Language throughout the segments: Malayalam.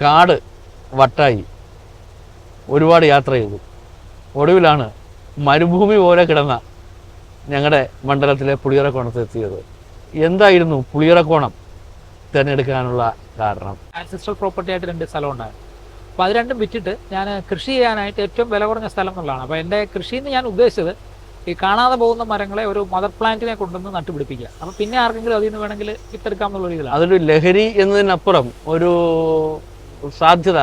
കാട് വട്ടായി ഒരുപാട് യാത്ര ചെയ്തു. ഒടുവിലാണ് മരുഭൂമി പോലെ കിടന്ന ഞങ്ങളുടെ മണ്ഡലത്തിലെ പുളിയറക്കോണത്തെത്തിയത്. എന്തായിരുന്നു പുളിയറക്കോണം തിരഞ്ഞെടുക്കാനുള്ള കാരണം? ആൻസിസ്ട്രൽ പ്രോപ്പർട്ടി ആയിട്ട് 2 സ്ഥലം ഉണ്ടായിരുന്നു. അപ്പോൾ അത് രണ്ടും വിറ്റിട്ട് ഞാൻ കൃഷി ചെയ്യാനായിട്ട് ഏറ്റവും വില കുറഞ്ഞ സ്ഥലം എന്നുള്ളതാണ്. അപ്പോൾ എൻ്റെ കൃഷിയിൽ നിന്ന് ഞാൻ ഉദ്ദേശിച്ചത് ഈ കാണാതെ പോകുന്ന മരങ്ങളെ ഒരു മദർ പ്ലാന്റിനെ കൊണ്ടുവന്ന് നട്ടുപിടിപ്പിക്കുക. അപ്പോൾ പിന്നെ ആർക്കെങ്കിലും അതിൽ നിന്ന് വേണമെങ്കിൽ വിത്തെടുക്കാം എന്നുള്ള രീതിയിലാണ്. അതൊരു ലഹരി എന്നതിനപ്പുറം ഒരു സാധ്യത,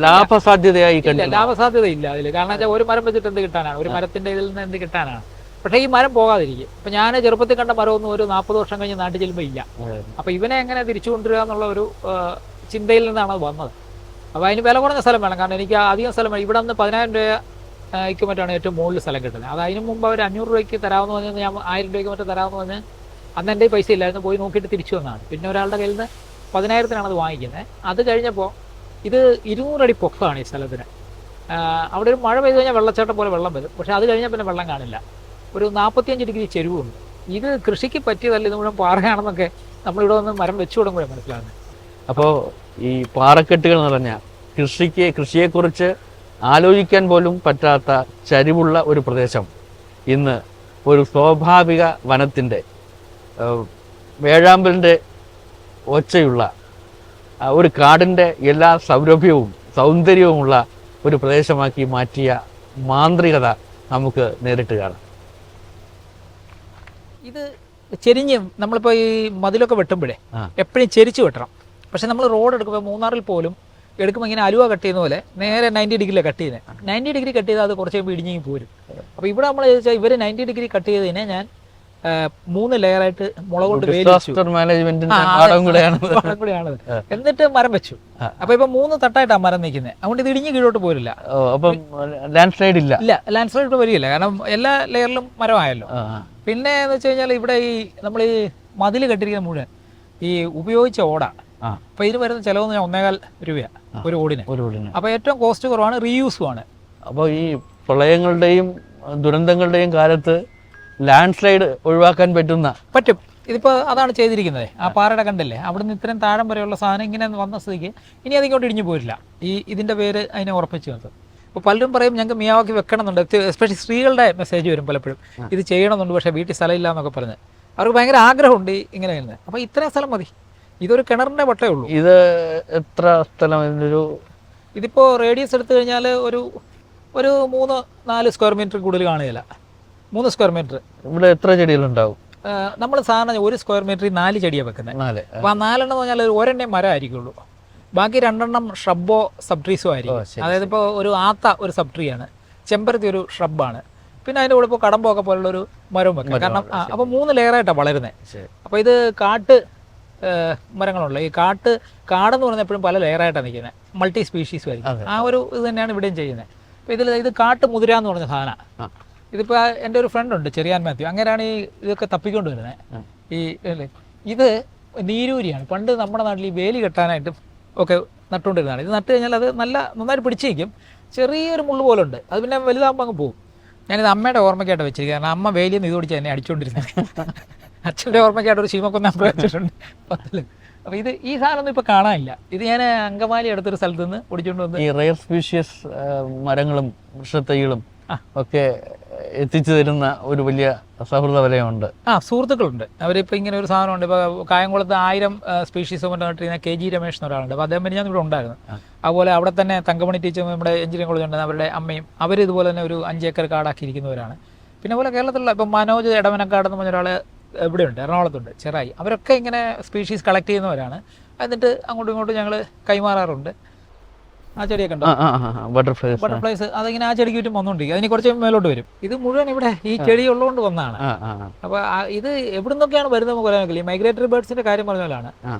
ലാഭസാധ്യതയായി കണ്ടില്ല. ലാഭസാധ്യത ഇല്ല അതിൽ. കാരണം വെച്ചാൽ ഒരു മരം വെച്ചിട്ട് എന്ത് കിട്ടാനാണ്? ഒരു മരത്തിൻ്റെ ഇതിൽ നിന്ന് എന്ത് കിട്ടാനാണ്? പക്ഷേ ഈ മരം പോകാതിരിക്കും. അപ്പം ഞാൻ ചെറുപ്പത്തിൽ കണ്ട മരമൊന്നും ഒരു 40 വർഷം കഴിഞ്ഞ് നാട്ടിൽ ചെല്ലുമ്പോൾ ഇല്ല. അപ്പോൾ ഇവനെ എങ്ങനെ തിരിച്ചു കൊണ്ടുവരിക എന്നുള്ള ഒരു ചിന്തയിൽ നിന്നാണ് അത് വന്നത്. അപ്പോൾ അതിന് വില കുറഞ്ഞ സ്ഥലം വേണം. കാരണം എനിക്ക് അധികം സ്ഥലം വേണം. ഇവിടെ നിന്ന് 10,000 രൂപയ്ക്ക് മറ്റാണ് ഏറ്റവും മുകളിൽ സ്ഥലം കിട്ടുന്നത്. അത് അതിന് മുമ്പ് അവർ 500 രൂപയ്ക്ക് തരാമെന്ന് പറഞ്ഞാൽ ഞാൻ 1000 രൂപയ്ക്ക് മറ്റേ തരാമെന്ന് പറഞ്ഞാൽ അന്ന് എൻ്റെ പൈസ ഇല്ലായിരുന്നു. പോയി നോക്കിയിട്ട് തിരിച്ചു വന്നതാണ്. പിന്നെ ഒരാളുടെ കയ്യിൽ നിന്ന് 10,000-ത്തിനാണ് അത് വാങ്ങിക്കുന്നത്. അത് കഴിഞ്ഞപ്പോൾ ഇത് 200 അടി പൊക്കമാണ് ഈ സ്ഥലത്തിന്. അവിടെ ഒരു മഴ പെയ്ത് കഴിഞ്ഞാൽ വെള്ളച്ചാട്ടം പോലെ വെള്ളം വരും. പക്ഷേ അത് കഴിഞ്ഞാൽ പിന്നെ വെള്ളം കാണില്ല. ഒരു 45 ഡിഗ്രി ചെരുവുണ്ട്. ഇത് കൃഷിക്ക് പറ്റിയതല്ല, ഇത് മുഴുവൻ പാറയാണെന്നൊക്കെ നമ്മളിവിടെ വന്ന് മരം വെച്ചു തുടങ്ങുമ്പോഴേ മനസ്സിലാകുന്നത്. അപ്പോൾ ഈ പാറക്കെട്ടുകൾ നിറഞ്ഞ കൃഷിയെക്കുറിച്ച് ആലോചിക്കാൻ പോലും പറ്റാത്ത ചരിവുള്ള ഒരു പ്രദേശം ഇന്ന് ഒരു സ്വാഭാവിക വനത്തിൻ്റെ വേഴാമ്പലിൻ്റെ ഒച്ചയുള്ള ഒരു കാടിൻ്റെ എല്ലാ സൗന്ദര്യവുമുള്ള ഒരു പ്രദേശമാക്കി മാറ്റിയ മാന്ത്രികത നമുക്ക് നേരിട്ട് കാണാം. ഇത് ചെരിഞ്ഞ് നമ്മളിപ്പോൾ ഈ മതിലൊക്കെ വെട്ടുമ്പോഴേ എപ്പോഴും ചെരിച്ച് വെട്ടണം. പക്ഷെ നമ്മൾ റോഡ് എടുക്കുമ്പോൾ മൂന്നാറിൽ പോലും എടുക്കുമ്പോൾ ഇങ്ങനെ അലുവ കട്ട് ചെയ്യുന്ന പോലെ നേരെ 90 ഡിഗ്രിയിലാണ് കട്ട് ചെയ്യുന്നത്. 90 ഡിഗ്രി കട്ട് ചെയ്താൽ അത് കുറച്ച് കഴിയുമ്പോൾ ഇടിഞ്ഞെങ്കിൽ പോരും. അപ്പോൾ ഇവിടെ നമ്മൾ ചോദിച്ചാൽ ഇവർ 90 ഡിഗ്രി കട്ട് ചെയ്തതിനെ ഞാൻ 3 ലെയറായിട്ട് മുള കൊണ്ട് കൂടെയാണ്. എന്നിട്ട് മരം വെച്ചു. അപ്പൊ ഇപ്പൊ 3 തട്ടായിട്ടാണ് മരം നിൽക്കുന്നത്. അതുകൊണ്ട് ഇത് ഇടിഞ്ഞ് കീഴോട്ട് പോരില്ല. ലാൻഡ് സ്ലൈഡ് ഇല്ല. ലാൻഡ് സ്ലൈഡ് വരികയില്ല. കാരണം എല്ലാ ലെയറിലും മരമായല്ലോ. പിന്നെ എന്ന് വെച്ച് കഴിഞ്ഞാൽ ഇവിടെ ഈ നമ്മൾ ഈ മതിൽ കെട്ടിരിക്കുന്ന മുഴുവൻ ഈ ഉപയോഗിച്ച ഓടാണ്. അപ്പൊ ഇതിന് വരുന്ന ചിലവെന്ന് ഞാൻ 1.25 രൂപയാണ് ഒരു ഓടിന്. അപ്പൊ ഏറ്റവും കോസ്റ്റ് കുറവാണ്, റീയൂസും ആണ്. അപ്പോൾ ഈ പ്രളയങ്ങളുടെയും ദുരന്തങ്ങളുടെയും കാലത്ത് ലാൻഡ് സ്ലൈഡ് ഒഴിവാക്കാൻ പറ്റും. ഇതിപ്പോൾ അതാണ് ചെയ്തിരിക്കുന്നത്. ആ പാറയുടെ കണ്ടില്ലേ, അവിടുന്ന് ഇത്രയും താഴം വരെയുള്ള സാധനം ഇങ്ങനെ വന്ന സ്ഥിതിക്ക് ഇനി അതിങ്ങോട്ട് ഇടിഞ്ഞു പോരില്ല. ഇതിൻ്റെ പേര് അതിനെ ഉറപ്പിച്ച് നിർത്തും. ഇപ്പോൾ പലരും പറയും ഞങ്ങൾക്ക് മിയാവാക്കി വെക്കണമെന്നുണ്ട്. എസ്പെഷ്യലി സ്ത്രീകളുടെ മെസ്സേജ് വരും പലപ്പോഴും, ഇത് ചെയ്യണമെന്നുണ്ട് പക്ഷേ വീട്ടിൽ സ്ഥലമില്ല എന്നൊക്കെ പറഞ്ഞ് അവർക്ക് ഭയങ്കര ആഗ്രഹമുണ്ട് ഇങ്ങനെ വരുന്നത്. അപ്പോൾ ഇത്രയും സ്ഥലം മതി. ഇതൊരു കിണറിൻ്റെ വട്ടേ ഉള്ളൂ. ഇത് എത്ര സ്ഥലം? ഇതിപ്പോൾ റേഡിയസ് എടുത്തു കഴിഞ്ഞാൽ ഒരു 3-4 സ്ക്വയർ മീറ്റർ കൂടുതൽ കാണുകയില്ല. 3 സ്ക്വയർ മീറ്റർ. ഇവിടെ എത്ര ചെടികളുണ്ടാവും? നമ്മൾ സാധാരണ 1 സ്ക്വയർ മീറ്ററിൽ 4 ചെടിയാണ് വെക്കുന്നത്. അപ്പോൾ ആ 4 എന്ന് പറഞ്ഞാൽ ഒരെണ്ണം മരം ആയിരിക്കുള്ളൂ. ബാക്കി 2 ഷ്രബോ സബ്ട്രീസോ ആയിരിക്കും. അതായത് ഇപ്പോൾ ഒരു ഒരു സബ്ട്രീയാണ്, ചെമ്പരത്തി ഒരു ഷ്രബാണ്, പിന്നെ അതിൻ്റെ കൂടെ ഇപ്പോൾ കടമ്പൊക്കെ പോലുള്ളൊരു മരവും വെക്കാം. കാരണം അപ്പോൾ 3 ലെയറായിട്ടാണ് വളരുന്നത്. അപ്പോൾ ഇത് കാട്ട് മരങ്ങളുള്ള ഈ കാടെന്ന് പറയുന്നത് എപ്പോഴും പല ലെയറായിട്ടാണ് നിൽക്കുന്നത്. മൾട്ടി സ്പീഷീസും ആയിരിക്കും. ആ ഒരു ഇത് തന്നെയാണ് ഇവിടെയും ചെയ്യുന്നത്. അപ്പോൾ ഇത് കാട്ട് മുതിര എന്ന് പറഞ്ഞ സാധനമാണ്. ഇതിപ്പോൾ എൻ്റെ ഒരു ഫ്രണ്ട് ഉണ്ട്, ചെറിയാൻ മാത്യു, അങ്ങനെയാണ് ഇതൊക്കെ തപ്പിക്കൊണ്ട് വരുന്നത്. ഇത് നീരൂരിയാണ്. പണ്ട് നമ്മുടെ നാട്ടിൽ ഈ വേലി കെട്ടാനായിട്ട് ഒക്കെ നട്ടുകൊണ്ടിരുന്നതാണ്. ഇത് നട്ട് കഴിഞ്ഞാൽ അത് നന്നായിട്ട് പിടിച്ചേക്കും. ചെറിയൊരു മുള്ളു പോലെ ഉണ്ട്, അത് പിന്നെ വലുതാകുമ്പോൾ അങ്ങ് പോകും. ഞാനിത് അമ്മയുടെ ഓർമ്മയ്ക്കായിട്ട് വെച്ചിരിക്കുക. കാരണം അമ്മ വേലിയിൽ നിന്ന് ഇത് പിടിച്ച് എന്നെ അടിച്ചുകൊണ്ടിരുന്നത്. അച്ഛൻ്റെ ഓർമ്മയ്ക്കായിട്ട് ഒരു ശീമക്കൊന്നാൻ വെച്ചിട്ടുണ്ട് 10. അപ്പോൾ ഈ സാധനമൊന്നും ഇപ്പോൾ കാണാനില്ല. ഇത് ഞാൻ അങ്കമാലി അടുത്തൊരു സ്ഥലത്ത് നിന്ന് ഓടിച്ചുകൊണ്ട് വന്ന് ഈ റെയർ സ്പീഷ്യസ് മരങ്ങളും വൃക്ഷത്തൈകളും ഒക്കെ എത്തിച്ചു തരുന്ന ഒരു വലിയ സൗഹൃദ വലയമുണ്ട്. സുഹൃത്തുക്കളുണ്ട്. അവരിപ്പോൾ ഇങ്ങനെ ഒരു സാധനമുണ്ട്. ഇപ്പോൾ കായംകുളത്ത് 1000 സ്പീഷീസ് കൊണ്ട് നട്ടിരുന്ന KG രമേഷ് എന്ന ഒരാളുണ്ട്. അപ്പോൾ അദ്ദേഹം ഞാൻ ഇവിടെ ഉണ്ടായിരുന്നു. അതുപോലെ അവിടെ തന്നെ തങ്കമണി ടീച്ചർ നമ്മുടെ എഞ്ചിനീയറിംഗ് കോളേജ് ഉണ്ട്, അവരുടെ അമ്മയും അവർ ഇതുപോലെ തന്നെ ഒരു 5 ഏക്കർ കാടാക്കിയിരിക്കുന്നവരാണ്. പിന്നെ പോലെ കേരളത്തിലുള്ള ഇപ്പോൾ മനോജ് എടവനക്കാട് എന്ന് പറഞ്ഞ ഒരാൾ ഇവിടെയുണ്ട്, എറണാകുളത്തുണ്ട്, ചെറായി. അവരൊക്കെ ഇങ്ങനെ സ്പീഷീസ് കളക്ട് ചെയ്യുന്നവരാണ്. എന്നിട്ട് അങ്ങോട്ടും ഇങ്ങോട്ടും ഞങ്ങൾ കൈമാറാറുണ്ട്. ആ ചെടിയൊക്കെ ഉണ്ടോ, ബട്ടർഫ്ലൈസ്, അതിങ്ങനെ ആ ചെടിക്ക് ചുറ്റും വന്നുകൊണ്ടിരിക്കും. അതിന് കുറച്ച് മേലോട്ട് വരും. ഇത് മുഴുവൻ ഇവിടെ ഈ ചെടി ഉള്ളതുകൊണ്ട് വന്നതാണ്. അപ്പോൾ ഇത് എവിടെ നിന്നൊക്കെയാണ് വരുന്നത് പറയാൻ നോക്കില്ല. ഈ മൈഗ്രേറ്ററി ബേർഡ്സിന്റെ കാര്യം പറഞ്ഞ പോലെയാണ്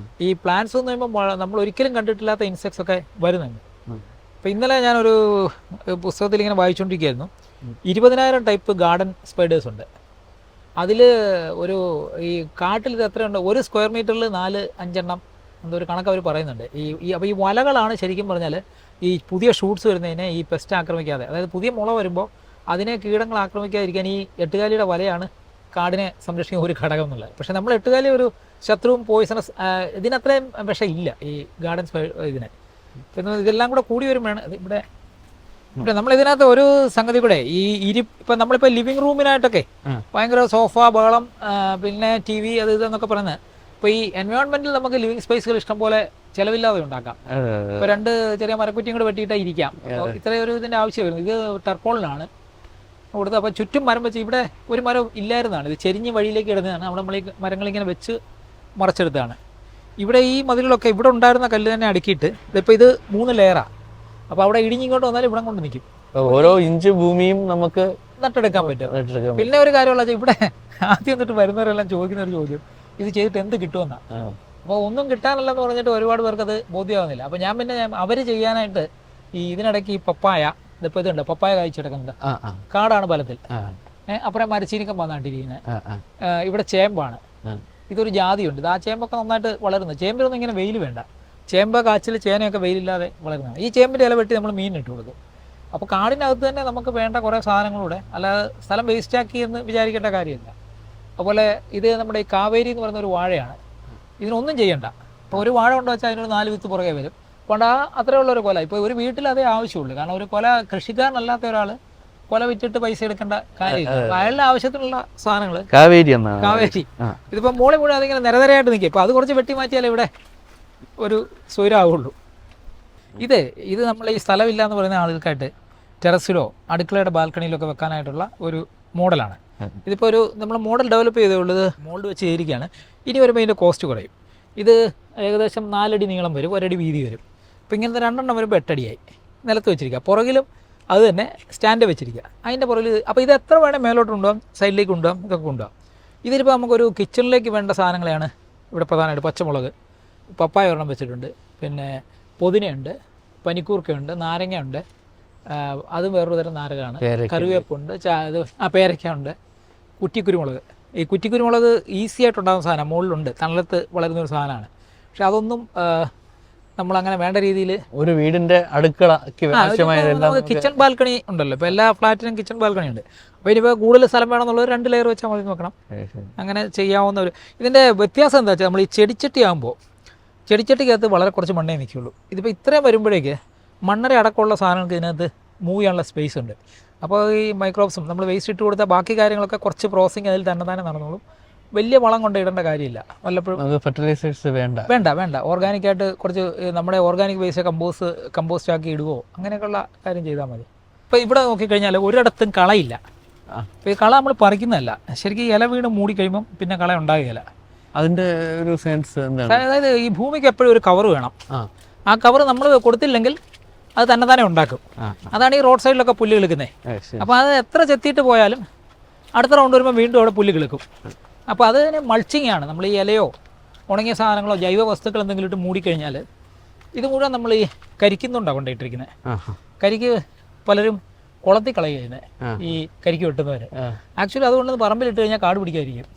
ഈ പ്ലാന്റ്സ് എന്ന് പറയുമ്പോൾ നമ്മൾ ഒരിക്കലും കണ്ടിട്ടില്ലാത്ത ഇൻസെക്ട്സ് ഒക്കെ വരുന്നുണ്ട്. അപ്പോൾ ഇന്നലെ ഞാനൊരു പുസ്തകത്തിൽ ഇങ്ങനെ വായിച്ചുകൊണ്ടിരിക്കുകയായിരുന്നു. 20,000 ടൈപ്പ് ഗാർഡൻ സ്പൈഡേഴ്സ് ഉണ്ട്. അതിൽ ഈ കാട്ടിൽ ഇത് എത്രയുണ്ട്, 1 സ്ക്വയർ മീറ്ററിൽ 4-5 എണ്ണം എന്തൊരു കണക്ക് അവർ പറയുന്നുണ്ട്. അപ്പോൾ ഈ വലകളാണ് ശരിക്കും പറഞ്ഞാൽ ഈ പുതിയ ഷൂട്ട്സ് വരുന്നതിനെ ഈ പെസ്റ്റ് ആക്രമിക്കാതെ, അതായത് പുതിയ മുള വരുമ്പോൾ അതിനെ കീടങ്ങൾ ആക്രമിക്കാതിരിക്കാൻ ഈ 8 കാലിയുടെ വലയാണ് കാടിനെ സംരക്ഷിക്കുന്ന ഒരു ഘടകം എന്നുള്ളത്. പക്ഷേ നമ്മൾ 8 കാലി ഒരു ശത്രുവും പോയിസണസ് ഇതിനത്രയും വിഷം ഇല്ല ഈ ഗാർഡൻ ഇതിന്. പിന്നെ ഇതെല്ലാം കൂടെ കൂടി വരുമ്പോഴാണ് ഇവിടെ നമ്മൾ ഇതിനകത്ത് ഒരു സംഗതി കൂടെ ഈ ഇപ്പം നമ്മളിപ്പോൾ ലിവിങ് റൂമിനായിട്ടൊക്കെ ഭയങ്കര സോഫ ബഹളം പിന്നെ TV അത് ഇതെന്നൊക്കെ പറയുന്നത്. ഇപ്പോൾ ഈ എൻവയോൺമെന്റിൽ നമുക്ക് ലിവിങ് സ്പേസുകൾ ഇഷ്ടം പോലെ ചിലവില്ലാതെ ഉണ്ടാക്കാം. ഇപ്പോൾ 2 ചെറിയ മരക്കുറ്റിയും കൂടെ വെട്ടിയിട്ടാൽ ഇരിക്കാം. ഇത്രയും ഒരു ഇതിൻ്റെ ആവശ്യം വരുന്നു. ഇത് ടർപ്പോളിനാണ് കൊടുത്തത്. അപ്പോൾ ചുറ്റും മരം വെച്ച് ഇവിടെ ഒരു മരം ഇല്ലായിരുന്നതാണ്, ഇത് ചെരിഞ്ഞ് വഴിയിലേക്ക് ഇടുന്നതാണ്. അവിടെ നമ്മൾ ഈ മരങ്ങളിങ്ങനെ വെച്ച് മറച്ചെടുത്താണ്. ഇവിടെ ഈ മതിലുകളൊക്കെ ഇവിടെ ഉണ്ടായിരുന്ന കല്ല് തന്നെ അടുക്കിയിട്ട് ഇതിപ്പോൾ ഇത് 3 ലെയറാണ്. അപ്പോൾ അവിടെ ഇടിഞ്ഞിങ്ങോട്ട് വന്നാലും ഇവിടെ കൊണ്ട് നിൽക്കും. ഓരോ ഇഞ്ച് ഭൂമിയും നമുക്ക് നട്ടെടുക്കാൻ പറ്റും. പിന്നെ ഒരു കാര്യമുള്ള ഇവിടെ ആദ്യം എന്നിട്ട് വരുന്നവരെല്ലാം ചോദിക്കുന്ന ഒരു ചോദ്യം, ഇത് ചെയ്തിട്ട് എന്ത് കിട്ടുമെന്നാണ്. അപ്പോൾ ഒന്നും കിട്ടാനല്ലെന്ന് പറഞ്ഞിട്ട് ഒരുപാട് പേർക്ക് അത് ബോധ്യമാകുന്നില്ല. അപ്പോൾ ഞാൻ പിന്നെ അവർ ചെയ്യാനായിട്ട് ഈ ഇതിനിടയ്ക്ക് ഈ പപ്പായ, ഇതിപ്പോൾ ഇതുണ്ട് പപ്പായ കായ്ച്ചെടുക്കുന്നുണ്ട്, കാടാണ് ഫലത്തിൽ. അപ്പുറം മരച്ചീനിക്കം വന്നാണ്ടിരിക്കുന്നത്. ഇവിടെ ചേമ്പാണ്, ഇതൊരു ജാതിയുണ്ട്. ഇത് ആ ചേമ്പൊക്കെ നന്നായിട്ട് വളരുന്നത്. ചേമ്പിലൊന്നും ഇങ്ങനെ വെയിൽ വേണ്ട. ചേമ്പ് കാച്ചിൽ ചേനയൊക്കെ വെയിലില്ലാതെ വളരുന്നതാണ്. ഈ ചേമ്പിൻ്റെ ഇല വെട്ടി നമ്മൾ മീനിട്ട് കൊടുക്കും. അപ്പോൾ കാടിനകത്ത് തന്നെ നമുക്ക് വേണ്ട കുറേ സാധനങ്ങളൂടെ, അല്ലാതെ സ്ഥലം വേസ്റ്റാക്കി എന്ന് വിചാരിക്കേണ്ട കാര്യമില്ല. അതുപോലെ ഇത് നമ്മുടെ ഈ കാവേരി എന്ന് പറയുന്ന ഒരു വാഴയാണ്. ഇതിനൊന്നും ചെയ്യണ്ട. ഇപ്പോൾ ഒരു വാഴ കൊണ്ട് വെച്ചാൽ അതിനൊരു 4 വിത്ത് പുറകെ വരും. അതുകൊണ്ട് അത്രയുള്ളൊരു കൊല ഇപ്പോൾ ഒരു വീട്ടിൽ അതേ ആവശ്യമുള്ളൂ. കാരണം ഒരു കൊല കൃഷിക്കാരനല്ലാത്ത ഒരാൾ കൊല വിറ്റിട്ട് പൈസ എടുക്കേണ്ട കാര്യമില്ല. അയാളുടെ ആവശ്യത്തിനുള്ള സാധനങ്ങൾ കാവേരി. ഇതിപ്പോൾ മോളി മുഴുവൻ അതിങ്ങനെ നിരനിരയായിട്ട് നിൽക്കും. ഇപ്പോൾ അത് കുറച്ച് വെട്ടി മാറ്റിയാലേ ഇവിടെ ഒരു സ്വൈരാവുള്ളൂ. ഇത് നമ്മൾ ഈ സ്ഥലമില്ല എന്ന് പറയുന്ന ആളുകൾക്കായിട്ട് ടെറസിലോ അടുക്കളയുടെ ബാൽക്കണിയിലൊക്കെ വെക്കാനായിട്ടുള്ള ഒരു മോഡലാണ്. ഇതിപ്പോൾ നമ്മൾ മോഡൽ ഡെവലപ്പ് ചെയ്തേ ഉള്ളത്, മോൾഡ് വെച്ച് ചെയ്തിരിക്കുകയാണ്. ഇനി വരുമ്പോൾ ഇതിൻ്റെ കോസ്റ്റ് കുറയും. ഇത് ഏകദേശം 4 അടി നീളം വരും, 1 അടി വീതി വരും. അപ്പോൾ ഇങ്ങനത്തെ 2 എണ്ണം വരുമ്പോൾ 8 അടിയായി. നിലത്ത് വെച്ചിരിക്കുക, പുറകിലും അത് തന്നെ സ്റ്റാൻഡ് വെച്ചിരിക്കുക. അതിൻ്റെ പുറകിൽ അപ്പോൾ ഇത് എത്ര വേണേൽ മേലോട്ട് കൊണ്ടുപോകാം, സൈഡിലേക്ക് കൊണ്ടുപോകാം, ഇതൊക്കെ കൊണ്ടുപോകാം. ഇതിലിപ്പോൾ നമുക്കൊരു കിച്ചണിലേക്ക് വേണ്ട സാധനങ്ങളെയാണ് ഇവിടെ പ്രധാനമായിട്ട്. പച്ചമുളക്, പപ്പായ ഒരെണ്ണം വെച്ചിട്ടുണ്ട്, പിന്നെ പുതിനയുണ്ട്, പനിക്കൂർക്കയുണ്ട്, നാരങ്ങയുണ്ട്, അതും വേറൊരു തരം നാരകമാണ്, കറിവേപ്പുണ്ട്, പേരയ്ക്ക ഉണ്ട്, കുറ്റിക്കുരുമുളക്. ഈ കുറ്റിക്കുരുമുളക് ഈസി ആയിട്ടുണ്ടാകുന്ന സാധനം, മുകളിലുണ്ട്, തണലത്ത് വളരുന്നൊരു സാധനമാണ്. പക്ഷെ അതൊന്നും നമ്മളങ്ങനെ വേണ്ട രീതിയിൽ ഒരു വീടിൻ്റെ അടുക്കള കിച്ചൺ ബാൽക്കണി ഉണ്ടല്ലോ. ഇപ്പോൾ എല്ലാ ഫ്ലാറ്റിനും കിച്ചൺ ബാൽക്കണി ഉണ്ട്. അപ്പോൾ ഇനിയിപ്പോൾ കൂടുതൽ സ്ഥലം വേണമെന്നുള്ളത് 2 ലെയർ വെച്ചാൽ മതി നോക്കണം. അങ്ങനെ ചെയ്യാവുന്ന ഒരു ഇതിൻ്റെ വ്യത്യാസം എന്താ വെച്ചാൽ, നമ്മൾ ഈ ചെടിച്ചട്ടി ആകുമ്പോൾ ചെടിച്ചട്ടിക്കകത്ത് വളരെ കുറച്ച് മണ്ണേ നിൽക്കുകയുള്ളൂ. ഇതിപ്പോൾ ഇത്രയും വരുമ്പോഴേക്ക് മണ്ണര അടക്കമുള്ള സാധനങ്ങൾക്ക് ഇതിനകത്ത് മൂവ് ചെയ്യാനുള്ള സ്പേസ് ഉണ്ട്. അപ്പോൾ ഈ മൈക്രോബ്സും നമ്മൾ വേസ്റ്റ് ഇട്ട് കൊടുത്താൽ ബാക്കി കാര്യങ്ങളൊക്കെ കുറച്ച് പ്രോസസ്സിങ് അതിൽ തന്നെ നടന്നോളും. വലിയ വളം കൊണ്ട് ഇടേണ്ട കാര്യമില്ല. വല്ലപ്പോഴും ഫെർട്ടിലൈസേഴ്സ് വേണ്ട ഓർഗാനിക്കായിട്ട് കുറച്ച് നമ്മുടെ ഓർഗാനിക് വേസ്റ്റ് കമ്പോസ്റ്റ് ആക്കി ഇടുകയോ അങ്ങനെയൊക്കെയുള്ള കാര്യം ചെയ്താൽ മതി. ഇപ്പോൾ ഇവിടെ നോക്കിക്കഴിഞ്ഞാൽ ഒരിടത്തും കളയില്ല. അപ്പോൾ ഈ കള നമ്മൾ പറിക്കുന്നതല്ല, ശരിക്കും ഇല വീണ് മൂടിക്കഴിയുമ്പം പിന്നെ കള ഉണ്ടാകുകയില്ല. അതിൻ്റെ ഒരു സെൻസ് എന്താണ്? അതായത് ഈ ഭൂമിക്ക് എപ്പോഴും ഒരു കവർ വേണം. ആ കവർ നമ്മൾ കൊടുത്തില്ലെങ്കിൽ അത് തന്നെ ഉണ്ടാക്കും. അതാണ് ഈ റോഡ് സൈഡിലൊക്കെ പുല്ല് കിളുക്കുന്നത്. അപ്പോൾ അത് എത്ര ചെത്തിയിട്ട് പോയാലും അടുത്ത റൗണ്ട് വരുമ്പോൾ വീണ്ടും അവിടെ പുല്ല് കിളുക്കും. അപ്പോൾ അത് മൾച്ചിങ് ആണ്. നമ്മൾ ഈ ഇലയോ ഉണങ്ങിയ സാധനങ്ങളോ ജൈവ വസ്തുക്കൾ എന്തെങ്കിലും ഇട്ട് മൂടിക്കഴിഞ്ഞാൽ ഇത് മുഴുവൻ നമ്മൾ ഈ കരിക്കുന്നുണ്ടാണ് കൊണ്ടിട്ടിരിക്കുന്നത്. കരിക്ക് പലരും കുളത്തിൽ കളയുന്നത്, ഈ കരിക്ക് വെട്ടുന്നവർ. ആക്ച്വലി അതുകൊണ്ട് പറമ്പിലിട്ട് കഴിഞ്ഞാൽ കാട് പിടിക്കാതിരിക്കും.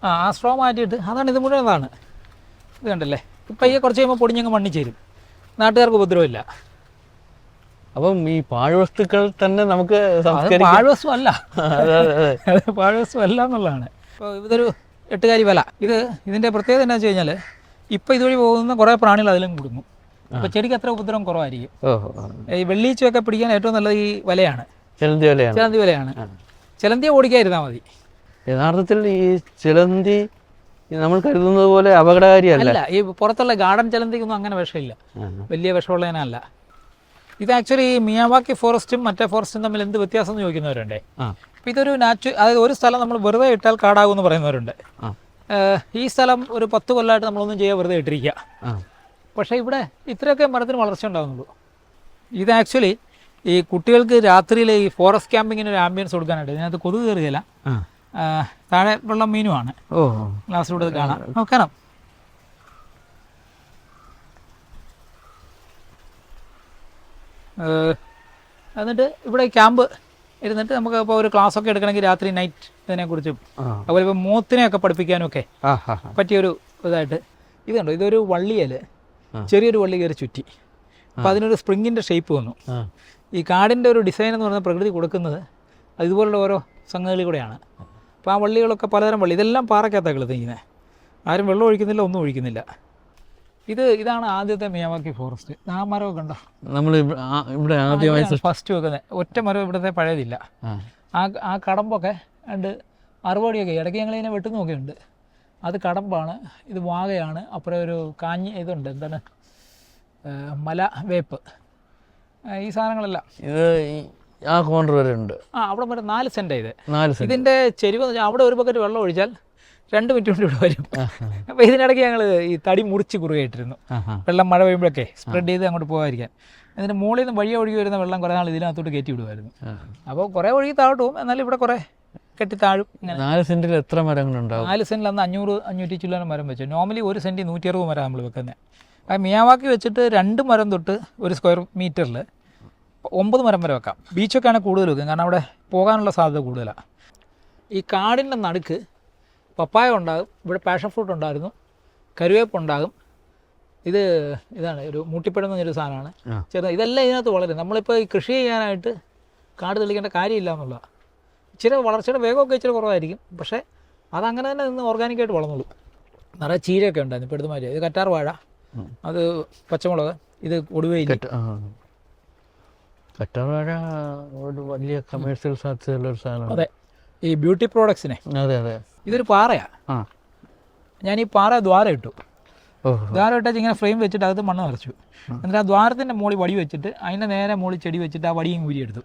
ആ സ്ട്രോ മാറ്റിയിട്ട് അതാണ് ഇത് മുഴുവൻ. അതാണ് ഇത് കണ്ടല്ലേ. പയ്യെ കുറച്ച് കഴിയുമ്പോൾ പൊടിഞ്ഞങ്ങ് മണ്ണി ചേരും, നാട്ടുകാർക്ക് ഉപദ്രവമില്ല. അപ്പം ഈ പാഴ്വസ്തുക്കൾ തന്നെ നമുക്ക് പാഴ്വസ്തു അല്ല, പാഴ്വസ്തു അല്ല എന്നുള്ളതാണ്. ഇപ്പോൾ ഇതൊരു 8 കാരി വല. ഇതിൻ്റെ പ്രത്യേകത എന്താ വെച്ച് കഴിഞ്ഞാൽ ഇപ്പോൾ ഇതുവഴി പോകുന്ന കുറേ പ്രാണികൾ അതിലും കുടുങ്ങും. അപ്പോൾ ചെടിക്ക് അത്ര ഉപദ്രവം കുറവായിരിക്കും. ഈ വെള്ളീച്ചയൊക്കെ പിടിക്കാൻ ഏറ്റവും നല്ലത് ഈ വലയാണ്, ചിലന്തി വലയാണ്. ചിലന്തിയെ ഓടിക്കാതിരുന്നാൽ മതി. യഥാർത്ഥത്തിൽ ഈ ചിലന്തി നമ്മൾ കരുതുന്നത് പോലെ അപകടകാരിയല്ല. ഈ പുറത്തുള്ള ഗാർഡൻ ചിലന്തിക്കൊന്നും അങ്ങനെ വിഷമില്ല, വലിയ വിഷമുള്ളതിനല്ല. ഇത് ആക്ച്വലി ഈ മിയാവാക്കി ഫോറസ്റ്റും മറ്റേ ഫോറസ്റ്റും തമ്മിൽ എന്ത് വ്യത്യാസം എന്ന് ചോദിക്കുന്നവരുണ്ട്. അപ്പോൾ ഇതൊരു അതായത് ഒരു സ്ഥലം നമ്മൾ വെറുതെ ഇട്ടാൽ കാടാകുമെന്ന് പറയുന്നവരുണ്ട്. ഈ സ്ഥലം ഒരു 10 കൊല്ലമായിട്ട് നമ്മളൊന്നും ചെയ്യാൻ വെറുതെ ഇട്ടിരിക്കുക. പക്ഷേ ഇവിടെ ഇത്രയൊക്കെ മരത്തിന് വളർച്ച ഉണ്ടാകുന്നുള്ളൂ. ഇത് ആക്ച്വലി ഈ കുട്ടികൾക്ക് രാത്രിയിൽ ഈ ഫോറസ്റ്റ് ക്യാമ്പിങ്ങിന് ഒരു ആംബിയൻസ് കൊടുക്കാനായിട്ട് ഇതിനകത്ത് കൊതുക് കയറുകയില്ല. താഴെ വെള്ളം മീനുമാണ്. ഗ്ലാസ്സിലൂടെ കാണാം, നോക്കണം. എന്നിട്ട് ഇവിടെ ക്യാമ്പ് ഇരുന്നിട്ട് നമുക്ക് ഇപ്പോൾ ഒരു ക്ലാസ്സൊക്കെ എടുക്കണമെങ്കിൽ രാത്രി നൈറ്റ് ഇതിനെക്കുറിച്ചും അതുപോലെ ഇപ്പോൾ മൂത്തിനെയൊക്കെ പഠിപ്പിക്കാനൊക്കെ പറ്റിയൊരു ഇതായിട്ട് ഇതുണ്ടോ. ഇതൊരു വള്ളിയിൽ ചെറിയൊരു വള്ളി കയറി ചുറ്റി, അപ്പോൾ അതിനൊരു സ്പ്രിങ്ങിൻ്റെ ഷേപ്പ് വന്നു. ഈ കാടിൻ്റെ ഒരു ഡിസൈൻ എന്ന് പറയുന്നത് പ്രകൃതി കൊടുക്കുന്നത് ഇതുപോലുള്ള ഓരോ സംഗതികളിൽ കൂടെയാണ്. അപ്പോൾ ആ വള്ളികളൊക്കെ പലതരം വള്ളി, ഇതെല്ലാം പാറയ്ക്കകത്താണ് കിളുത്തിരിക്കുന്നത്. ആരും വെള്ളം ഒഴിക്കുന്നില്ല, ഒന്നും ഒഴിക്കുന്നില്ല. ഇതാണ് ആദ്യത്തെ മിയാവാക്കി ഫോറസ്റ്റ്. ആ മരമൊക്കെ ഉണ്ടോ? നമ്മൾ ഇവിടെ ആദ്യമായി ഫസ്റ്റ് വെക്കുന്നത് ഒറ്റ മരം ഇവിടുത്തെ പഴയതില്ല. ആ കടമ്പൊക്കെ ഉണ്ട്, അറുപടിയൊക്കെ ഇടയ്ക്ക് ഞങ്ങളിങ്ങനെ വെട്ടു നോക്കിയുണ്ട്. അത് കടമ്പാണ്, ഇത് വാകയാണ്. അപ്പുറം ഒരു ഇതുണ്ട്, എന്താണ് മല വേപ്പ്, ഈ സാധനങ്ങളെല്ലാം. ഇത് ആ കോർണർ വരെ ഉണ്ട്. അവിടെ വരെ 4 സെൻറ്റ് ഇത്. 4 സെൻറ്റ്. ഇതിൻ്റെ ചെരിവെന്ന് വെച്ചാൽ അവിടെ ഒരു ബക്കറ്റ് വെള്ളം ഒഴിച്ചാൽ 2 മിനിറ്റ് കൊണ്ട് ഇവിടെ വരും. അപ്പോൾ ഇതിനിടയ്ക്ക് ഞങ്ങൾ ഈ തടി മുറിച്ച് കുറുകയിട്ടിരുന്നു, വെള്ളം മഴ പെയ്യുമ്പോഴൊക്കെ സ്പ്രെഡ് ചെയ്ത് അങ്ങോട്ട് പോകാതിരിക്കാൻ. എന്നിട്ട് മുകളിൽ നിന്ന് വഴി ഒഴുകി വരുന്ന വെള്ളം കുറേ നാൾ ഇതിനകത്തോട്ട് കയറ്റി വിടുമായിരുന്നു. അപ്പോൾ കുറേ ഒഴുകി താഴോട്ട് പോകും, എന്നാലും ഇവിടെ കുറേ കെട്ടി താഴും. 4 സെൻറ്റിൽ എത്ര മരങ്ങളുണ്ടാവും? 4 സെൻറ്റിൽ അന്ന് 500-500 ചില്ലാനം മരം വെച്ചു. നോർമലി 1 സെൻറ്റ് 160 മരം നമ്മൾ വെക്കുന്നത്. ആ മിയാവാക്കി വെച്ചിട്ട് 2 മരം തൊട്ട് 1 സ്ക്വയർ മീറ്ററിൽ 9 മരം വരെ വെക്കാം. ബീച്ചൊക്കെയാണ് കൂടുതൽ വെക്കും, കാരണം അവിടെ പോകാനുള്ള സാധ്യത കൂടുതലാണ്. ഈ കാടിൻ്റെ നടുക്ക് പപ്പായ ഉണ്ടാകും, ഇവിടെ പാഷൻ ഫ്രൂട്ട് ഉണ്ടായിരുന്നു, കരുവേപ്പ് ഉണ്ടാകും. ഇതാണ് ഒരു മൂട്ടിപ്പഴം എന്നൊരു സാധനമാണ്, ചെറുത്. ഇതെല്ലാം ഇതിനകത്ത് വളരും. നമ്മളിപ്പോൾ ഈ കൃഷി ചെയ്യാനായിട്ട് കാട് തെളിക്കേണ്ട കാര്യമില്ല എന്നുള്ളതാണ്. ഇച്ചിരി വളർച്ചയുടെ വേഗമൊക്കെ ഇച്ചിരി കുറവായിരിക്കും, പക്ഷേ അതങ്ങനെ തന്നെ നിന്ന് ഓർഗാനിക്കായിട്ട് വളർന്നുള്ളൂ. നിറയെ ചീരയൊക്കെ ഉണ്ടായിരുന്നു ഇപ്പോൾ എടുത്ത് മാറ്റിയത്. ഇത് കറ്റാർ വാഴ, അത് പച്ചമുളക്, ഇത് ഒടുവേലി. കറ്റാർ വാഴ ഒരു വലിയ കമേഴ്ഷ്യൽ സാധ്യതയുള്ള ഒരു സാധനമാണ്. അതെ, ഈ ബ്യൂട്ടി പ്രോഡക്ട്സിനെ. അതെ അതെ. ഇതൊരു പാറയാണ്. ഞാൻ ഈ പാറ ദ്വാരം ഇട്ടു. ദ്വാരം ഇട്ടാൽ ഇങ്ങനെ ഫ്രെയിം വെച്ചിട്ട് അകത്ത് മണ്ണ് നിറച്ചു. എന്നിട്ട് ആ ദ്വാരത്തിൻ്റെ മുകളിൽ വടി വെച്ചിട്ട് അതിൻ്റെ നേരെ മുകളിൽ ചെടി വെച്ചിട്ട് ആ വടിയും ഊരിയെടുത്തു.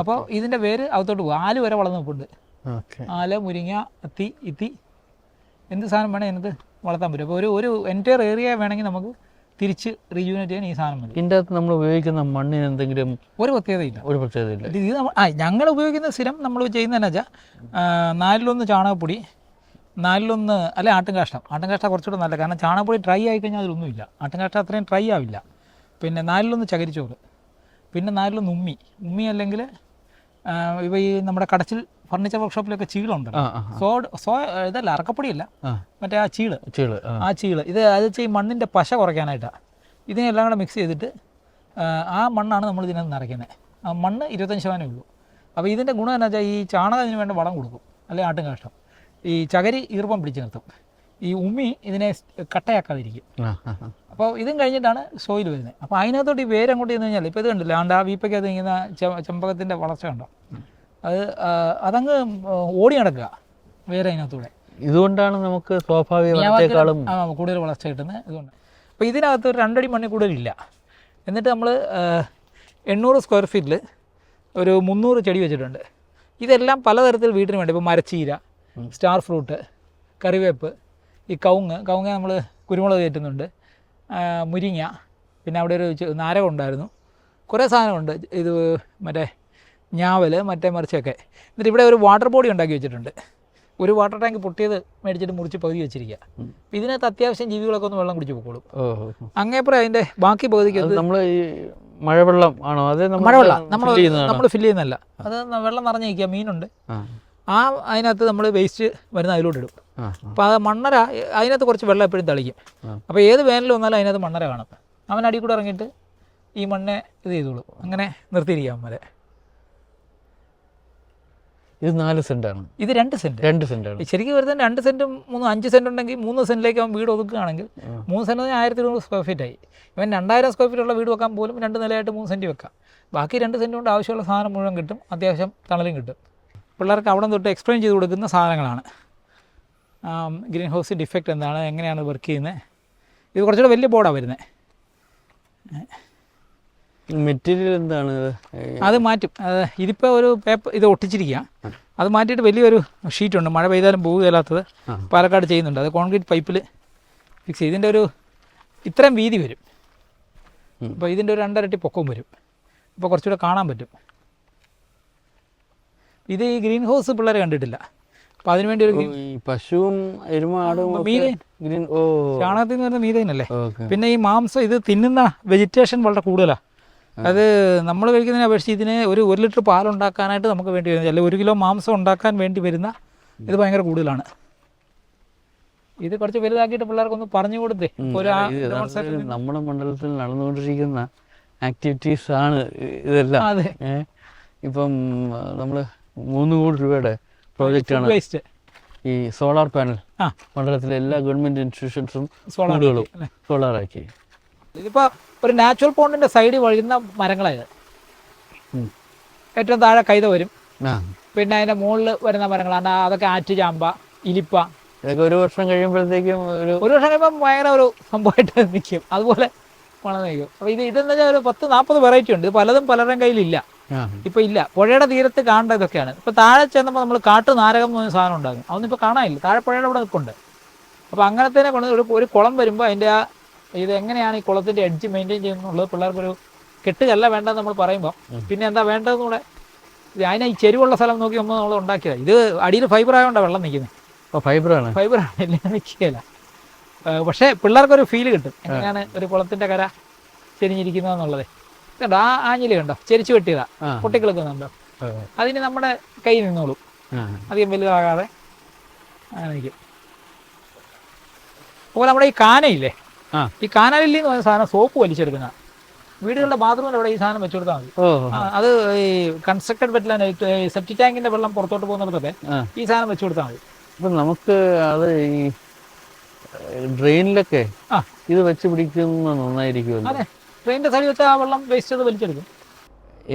അപ്പോൾ ഇതിൻ്റെ വേര് അകത്തോട്ട് പോകും. ആല് വരെ വളർന്നു നിൽപ്പുണ്ട്. ആല, മുരിങ്ങ, ഇത്തി എന്ത് സാധനം വേണേൽ അതിനകത്ത് വളർത്താൻ പറ്റും. അപ്പോൾ ഒരു എൻറ്റയർ ഏരിയ വേണമെങ്കിൽ നമുക്ക് തിരിച്ച് റീജുവിനേറ്റ് ചെയ്യാൻ ഈ സാധനം മതി. ഇതിൻ്റെ അകത്ത് നമ്മൾ ഉപയോഗിക്കുന്ന മണ്ണിന് എന്തെങ്കിലും ഒരു പ്രത്യേകതയില്ല. ഇത് ഞങ്ങൾ ഉപയോഗിക്കുന്ന സ്ഥിരം നമ്മൾ ചെയ്യുന്നതെന്നു വെച്ചാൽ 4-1 ചാണകപ്പൊടി, 4-1 അല്ലെ ആട്ടുംകാഷ്ടം. ആട്ടുംകാഷ്ടം കുറച്ചുകൂടെ നല്ല, കാരണം ചാണകപ്പൊടി ഡ്രൈ ആയിക്കഴിഞ്ഞാൽ അതിലൊന്നുമില്ല. ആട്ടുംകാഷ്ടം അത്രയും ഡ്രൈ ആവില്ല. പിന്നെ 4-1 ചകിരിച്ചോറ്, പിന്നെ 4-1 ഉമ്മി അല്ലെങ്കിൽ ഇപ്പോൾ ഈ നമ്മുടെ കടച്ചിൽ ഫർണിച്ചർ വർക്ക്ഷോപ്പിലൊക്കെ ചീളുണ്ട്. ഇതല്ല, അറക്കപ്പൊടിയല്ല, മറ്റേ ആ ചീള്. ഇത് അത് വെച്ചാൽ ഈ മണ്ണിൻ്റെ പശ കുറയ്ക്കാനായിട്ടാണ്. ഇതിനെല്ലാം കൂടെ മിക്സ് ചെയ്തിട്ട് ആ മണ്ണാണ് നമ്മൾ ഇതിനകത്ത് നിറയ്ക്കുന്നത്. ആ മണ്ണ് 25% ഉള്ളൂ. അപ്പോൾ ഇതിൻ്റെ ഗുണം എന്താ വെച്ചാൽ ഈ ചാണകം ഇതിന് വേണ്ട വളം കൊടുക്കും, അല്ലെങ്കിൽ ആട്ടുംകാഷ്ടം. ഈ ചകരി ഈർപ്പം പിടിച്ച് നിർത്തും. ഈ ഉമ്മി ഇതിനെ കട്ടയാക്കാതിരിക്കും. അപ്പോൾ ഇതും കഴിഞ്ഞിട്ടാണ് സോയിൽ വരുന്നത്. അപ്പോൾ അതിനകത്തോട്ട് ഈ വേര് അങ്ങോട്ട് ചെന്ന് കഴിഞ്ഞാൽ ഇപ്പോൾ ഇത് കണ്ടില്ല, ആ വീപ്പയ്ക്കകത്ത് ഇങ്ങനെ ചെമ്പകത്തിൻ്റെ വളർച്ച ഉണ്ടോ, അതങ്ങ് ഓടി നടക്കുക വേറെ അതിനകത്തൂടെ. ഇതുകൊണ്ടാണ് നമുക്ക് സ്വാഭാവികമായിട്ടും കൂടുതൽ വളർച്ച കിട്ടുന്നത്. ഇതുകൊണ്ട് അപ്പോൾ ഇതിനകത്ത് ഒരു 2 അടി മണ്ണിൽ കൂടുതലില്ല. എന്നിട്ട് നമ്മൾ 800 സ്ക്വയർ ഫീറ്റിൽ ഒരു 300 ചെടി വെച്ചിട്ടുണ്ട്. ഇതെല്ലാം പലതരത്തിൽ വീട്ടിന് വേണ്ടി. ഇപ്പോൾ മരച്ചീര, സ്റ്റാർ ഫ്രൂട്ട്, കറിവേപ്പ്, ഈ കവുങ്ങ് നമ്മൾ കുരുമുളക് കയറ്റുന്നുണ്ട്, മുരിങ്ങ, പിന്നെ അവിടെ ഒരു നാരകം ഉണ്ടായിരുന്നു, കുറേ സാധനമുണ്ട്. ഇത് മറ്റേ ഞാവൽ, മറ്റേ മറിച്ചൊക്കെ. എന്നിട്ട് ഇവിടെ ഒരു വാട്ടർ ബോഡി ഉണ്ടാക്കി വെച്ചിട്ടുണ്ട്. ഒരു വാട്ടർ ടാങ്ക് പൊട്ടിയത് മേടിച്ചിട്ട് മുറിച്ച് പകുതി വെച്ചിരിക്കുക. ഇതിനകത്ത് അത്യാവശ്യം ജീവികളൊക്കെ ഒന്ന് വെള്ളം കുടിച്ച് പോക്കോളും. അങ്ങേപ്പുറം അതിൻ്റെ ബാക്കി പകുതിക്ക് നമ്മൾ ഈ മഴവെള്ളം ആണോ? അതെ, മഴവെള്ളം നമ്മൾ ഫില്ല് ചെയ്യുന്നതല്ല, അത് വെള്ളം നിറഞ്ഞു നിൽക്കുക. മീനുണ്ട്, അതിനകത്ത് നമ്മൾ വേസ്റ്റ് വരുന്ന അതിലോട്ടിടും. അപ്പോൾ അത് മണ്ണര, അതിനകത്ത് കുറച്ച് വെള്ളം എപ്പോഴും തളിക്കും. അപ്പോൾ ഏത് വേനൽ വന്നാലും അതിനകത്ത് മണ്ണര കാണും. അവൻ അടി കൂടെ ഇറങ്ങിയിട്ട് ഈ മണ്ണെ ഇത് ചെയ്തോളൂ. അങ്ങനെ നിർത്തിയിരിക്കാം വരെ. ഇത് 4 സെൻറ്റാണ്. ഇത് 2 സെൻറ്റ്. ശരിക്കും വരുന്നത് 2 സെൻറ്റും 5 സെൻറ്റ് ഉണ്ടെങ്കിൽ 3 സെൻറ്റിലേക്ക് അവൻ വീട് ഒതുക്കുകയാണെങ്കിൽ 3 സെൻറ്റ് 1200 സ്ക്വയർ ഫീറ്റ് ആയി. ഇവൻ 2000 സ്ക്വയർ ഫീറ്റുള്ള വീട് വെക്കാൻ പോലും 2 നിലയായിട്ട് 3 സെൻറ്റ് വെക്കാം. ബാക്കി 2 സെൻറ്റ് കൊണ്ട് ആവശ്യമുള്ള സാധനം മുഴുവൻ കിട്ടും, അത്യാവശ്യം തണലും കിട്ടും. പിള്ളേർക്ക് അവിടെ തൊട്ട് എക്സ്പ്ലെയിൻ ചെയ്ത് കൊടുക്കുന്ന സാധനങ്ങളാണ്. ഗ്രീൻ ഹൗസ് ഡിഫക്റ്റ് എന്താണ്, എങ്ങനെയാണ് വർക്ക് ചെയ്യുന്നത്. ഇത് കുറച്ചുകൂടെ വലിയ ബോർഡാണ് വരുന്നത്. മെറ്റീരിയൽ എന്താണ്? അത് മാറ്റും. ഇതിപ്പോൾ ഒരു പേപ്പർ ഇത് ഒട്ടിച്ചിരിക്കുക. അത് മാറ്റിയിട്ട് വലിയൊരു ഷീറ്റുണ്ട്, മഴ പെയ്താലും പോകുകയില്ലാത്തത്, പാലക്കാട് ചെയ്യുന്നുണ്ട്. അത് കോൺക്രീറ്റ് പൈപ്പിൽ ഫിക്സ് ചെയ്ത് ഇതിൻ്റെ ഒരു ഇത്രയും വീതി വരും. അപ്പോൾ ഇതിൻ്റെ ഒരു 2 ഇരട്ടി പൊക്കവും വരും. അപ്പോൾ കുറച്ചുകൂടെ കാണാൻ പറ്റും. ഇത് ഈ ഗ്രീൻ ഹൗസ് പിള്ളേരെ കണ്ടിട്ടില്ല. അപ്പോൾ അതിനുവേണ്ടി ഒരു പശുവും എരുമാടും മീതൈൻ, ചാണകത്തിൽ നിന്ന് വരുന്ന മീതൈനല്ലേ. പിന്നെ ഈ മാംസം ഇത് തിന്നുന്ന വെജിറ്റേഷൻ വളരെ കൂടുതലാണ്. അത് നമ്മൾ കഴിക്കുന്നതിനെ അപേക്ഷിച്ച് ഇതിന് ഒരു 1 ലിറ്റർ പാലുണ്ടാക്കാനായിട്ട് നമുക്ക് വേണ്ടി വരുന്നത്, അല്ലെങ്കിൽ 1 കിലോ മാംസം ഉണ്ടാക്കാൻ വേണ്ടി വരുന്ന ഇത് ഭയങ്കര കൂടുതലാണ്. ഇത് കുറച്ച് വലുതാക്കിയിട്ട് പിള്ളേർക്കൊന്ന് പറഞ്ഞു കൊടുത്തേ. നമ്മുടെ മണ്ഡലത്തിൽ നടന്നുകൊണ്ടിരിക്കുന്ന ആക്ടിവിറ്റീസ് ആണ് ഇതെല്ലാം. അതെ, ഇപ്പം നമ്മൾ 3 കോടി രൂപയുടെ പ്രോജക്റ്റാണ് ഈ സോളാർ പാനൽ ആ. മണ്ഡലത്തിലെ എല്ലാ ഗവൺമെൻറ് ഇൻസ്റ്റിറ്റ്യൂഷൻസും സോളാർ സ്കൂളുകളും അല്ലേ? സോളാറാക്കി. ഇതിപ്പോൾ ഒരു നാച്ചുറൽ പോണ്ടിൻ്റെ സൈഡിൽ വഴുന്ന മരങ്ങളായത്. ഉം. ഏറ്റവും താഴെ കൈത വരും, ആ പിന്നെ അതിൻ്റെ മുകളിൽ വരുന്ന മരങ്ങളാണ് അതൊക്കെ ആറ്റുചാമ്പ, ഇലിപ്പ. ഇതൊക്കെ ഒരു വർഷം കഴിയുമ്പോഴത്തേക്കും ഒരു വർഷം കഴിയുമ്പോൾ ഭയങ്കര ഒരു സംഭവമായിട്ട് നിൽക്കും, അതുപോലെ വളർന്നു നിൽക്കും. അപ്പോൾ ഇതെന്ന് വെച്ചാൽ ഒരു 10-40 വെറൈറ്റി ഉണ്ട്. ഇത് പലതും പലരുടെയും കയ്യിലില്ല, ഇപ്പം ഇല്ല. പുഴയുടെ തീരത്ത് കാണേണ്ട ഇതൊക്കെയാണ്. ഇപ്പോൾ താഴെ ചെന്നപ്പോൾ നമ്മൾ കാട്ടു നാരകം എന്ന് പറഞ്ഞ സാധനം ഉണ്ടാകും, അതൊന്നും ഇപ്പോൾ കാണാനില്ല. താഴെ പുഴയുടെ അവിടെ നിൽപ്പുണ്ട്. അപ്പോൾ അങ്ങനത്തേനെ കൊണ്ട് ഒരു കുളം വരുമ്പോൾ അതിൻ്റെ ഇത് എങ്ങനെയാണ് ഈ കുളത്തിൻ്റെ എഡ്ജ് മെയിൻറ്റെയിൻ ചെയ്യുന്നുള്ളത് പിള്ളേർക്കൊരു കെട്ടുകല്ല വേണ്ടതെന്ന് നമ്മൾ പറയുമ്പോൾ പിന്നെ എന്താ വേണ്ടതെന്ന് കൂടെ അതിനെ ഈ ചെരുവുള്ള സ്ഥലം നോക്കി നമ്മൾ ഉണ്ടാക്കിയതാണ്. ഇത് അടിയിൽ ഫൈബർ ആയതുകൊണ്ടാണ് വെള്ളം നിൽക്കുന്നത്. ഫൈബറാണ് ഇല്ല നിൽക്കുകയില്ല. പക്ഷേ പിള്ളേർക്കൊരു ഫീല് കിട്ടും എങ്ങനെയാണ് ഒരു കുളത്തിൻ്റെ കര ചെരിഞ്ഞിരിക്കുന്നതെന്നുള്ളത്. കണ്ടോ ആ ആഞ്ഞില് കണ്ടോ ചെരിച്ചു വെട്ടിയതാ, പൊട്ടിക്കിളിക്കുന്നുണ്ടോ? അതിന് നമ്മുടെ കൈ നിന്നോളും, അധികം വലുതാകാതെ അങ്ങനെ നിൽക്കും. അപ്പോൾ നമ്മുടെ ഈ കാനയില്ലേ, ഈ കാനലിൽ എന്ന് പറഞ്ഞ സാധനം സോപ്പ് വലിച്ചെടുക്കുന്ന വീടുകളുടെ ബാത്റൂമിൻ്റെ അവിടെ ഈ സാധനം വെച്ചു കൊടുത്താൽ മതി. അത് ഈ കൺസ്ട്രക്റ്റഡ് പറ്റില്ല, സെപ്റ്റിക് ടാങ്കിന്റെ വെള്ളം പുറത്തോട്ട് പോകുന്നിടത്തൊക്കെ ഈ സാധനം വെച്ചു കൊടുത്താൽ മതി. അപ്പം നമുക്ക് അത് ഈ ഡ്രെയിനിലൊക്കെ ഇത് വെച്ച് പിടിക്കുന്ന നന്നായിരിക്കുമല്ലോ. അതെ, ഡ്രെയിനിന്റെ സൈഡിൽ വെച്ചാൽ ആ വെള്ളം വേസ്റ്റ് ചെയ്ത് വലിച്ചെടുക്കും.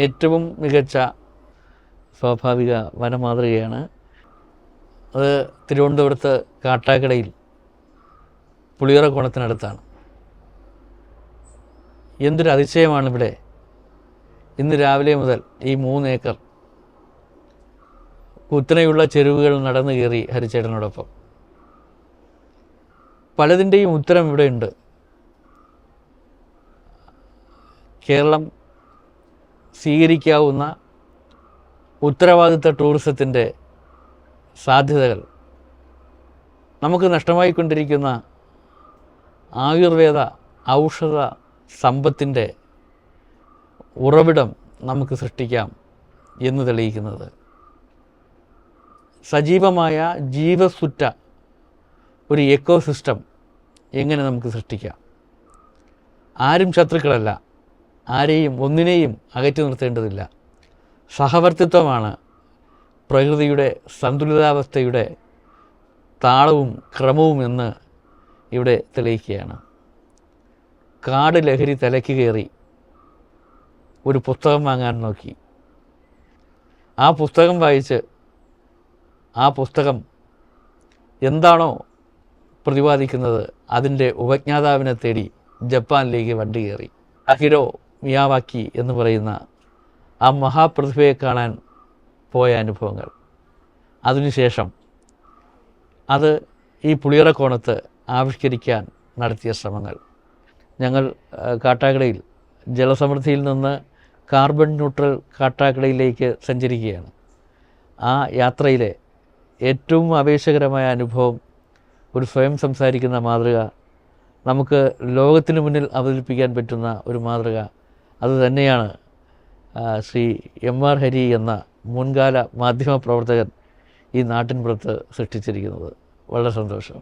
ഏറ്റവും മികച്ച സ്വാഭാവിക വനമാതൃകയാണ് അത്. തിരുവനന്തപുരത്ത് കാട്ടാക്കടയിൽ പുളിയറ കോണത്തിനടുത്താണ്. എന്തൊരു അതിശയമാണ് ഇവിടെ. ഇന്ന് രാവിലെ മുതൽ ഈ 3 ഏക്കർ കുത്തനെയുള്ള ചെരുവുകൾ നടന്നു കയറി ഹരിച്ചേട്ടനോടൊപ്പം. പലതിൻ്റെയും ഉത്തരം ഇവിടെയുണ്ട്. കേരളം സ്വീകരിക്കാവുന്ന ഉത്തരവാദിത്ത ടൂറിസത്തിൻ്റെ സാധ്യതകൾ, നമുക്ക് നഷ്ടമായിക്കൊണ്ടിരിക്കുന്ന ആയുർവേദ ഔഷധ സമ്പത്തിൻ്റെ ഉറവിടം നമുക്ക് സൃഷ്ടിക്കാം എന്ന് തെളിയിക്കുന്നത്. സജീവമായ ജീവസുറ്റ ഒരു എക്കോസിസ്റ്റം എങ്ങനെ നമുക്ക് സൃഷ്ടിക്കാം. ആരും ശത്രുക്കളല്ല, ആരെയും ഒന്നിനെയും അകറ്റി നിർത്തേണ്ടതില്ല. സഹവർത്തിത്വമാണ് പ്രകൃതിയുടെ സന്തുലിതാവസ്ഥയുടെ താളവും ക്രമവും എന്ന് ഇവിടെ തെളിയിക്കുകയാണ്. കാട് ലഹരി തലയ്ക്ക് കയറി ഒരു പുസ്തകം വാങ്ങാൻ നോക്കി. ആ പുസ്തകം വായിച്ച് ആ പുസ്തകം എന്താണോ പ്രതിപാദിക്കുന്നത് അതിൻ്റെ ഉപജ്ഞാതാവിനെ തേടി ജപ്പാനിലേക്ക് വണ്ടി കയറി. അഹിരോ മിയാവാക്കി എന്ന് പറയുന്ന ആ മഹാപ്രതിഭയെ കാണാൻ പോയ അനുഭവങ്ങൾ, അതിനുശേഷം അത് ഈ പുളിയറക്കോണത്ത് ആവിഷ്കരിക്കാൻ നടത്തിയ ശ്രമങ്ങൾ. ഞങ്ങൾ കാട്ടാക്കടയിൽ ജലസമൃദ്ധിയിൽ നിന്ന് കാർബൺ ന്യൂട്രൽ കാട്ടാക്കടയിലേക്ക് സഞ്ചരിക്കുകയാണ്. ആ യാത്രയിലെ ഏറ്റവും ആവേശകരമായ അനുഭവം, ഒരു സ്വയം സംസാരിക്കുന്ന മാതൃക, നമുക്ക് ലോകത്തിന് മുന്നിൽ അവതരിപ്പിക്കാൻ പറ്റുന്ന ഒരു മാതൃക, അത് തന്നെയാണ് ശ്രീ MR ഹരി എന്ന മുൻകാല മാധ്യമപ്രവർത്തകൻ ഈ നാട്ടിൻപുറത്ത് സൃഷ്ടിച്ചിരിക്കുന്നത്. വളരെ സന്തോഷം.